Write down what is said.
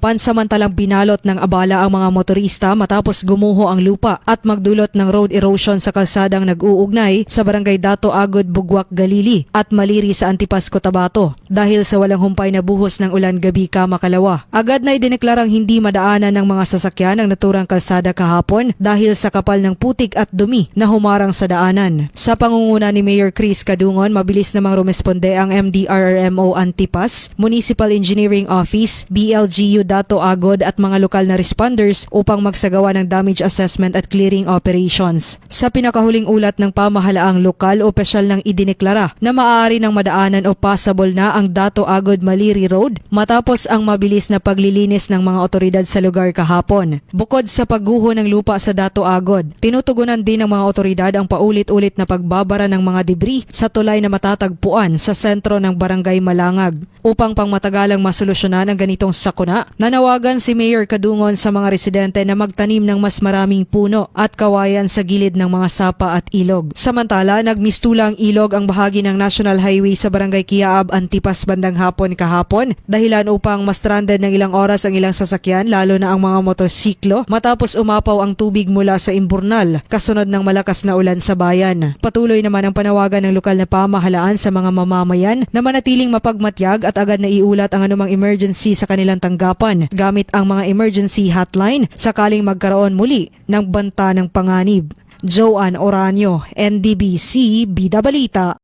Pansamantalang binalot ng abala ang mga motorista matapos gumuho ang lupa at magdulot ng road erosion sa kalsadang nag-uugnay sa Barangay Dato Agod, Bugwak, Galili at Maliri sa Antipas, Cotabato dahil sa walang humpay na buhos ng ulan gabi Makalawa. Agad na idineklarang hindi madaanan ng mga sasakyan ang naturang kalsada kahapon dahil sa kapal ng putik at dumi na humarang sa daanan. Sa pangunguna ni Mayor Chris Kadungon, mabilis namang rumesponde ang MDRRMO Antipas, Municipal Engineering Office, BLGU Dato Agod at mga lokal na responders upang magsagawa ng damage assessment at clearing operations. Sa pinakahuling ulat ng pamahalaang lokal, opisyal nang idineklara na maaari ng madaanan o passable na ang Dato Agod Maliri Road matapos ang mabilis na paglilinis ng mga otoridad sa lugar kahapon. Bukod sa pagguho ng lupa sa Dato Agod, tinutugunan din ng mga otoridad ang paulit-ulit na pagbabara ng mga debris sa tulay na matatagpuan sa sentro ng Barangay Malangag. Upang pangmatagalang masolusyonan ang ganitong sakuna, nanawagan si Mayor Kadungon sa mga residente na magtanim ng mas maraming puno at kawayan sa gilid ng mga sapa at ilog. Samantala, nagmistula ang ilog ang bahagi ng National Highway sa Barangay Kiaab, Antipas bandang hapon kahapon, dahilan upang ma-stranded ng ilang oras ang ilang sasakyan lalo na ang mga motorsiklo matapos umapaw ang tubig mula sa imburnal kasunod ng malakas na ulan sa bayan. Patuloy naman ang panawagan ng lokal na pamahalaan sa mga mamamayan na manatiling mapagmatyag at agad na iulat ang anumang emergency sa kanilang tanggapan gamit ang mga emergency hotline sakaling magkaroon muli ng banta ng panganib. Joanne Oranio, NDBC, Bida Balita.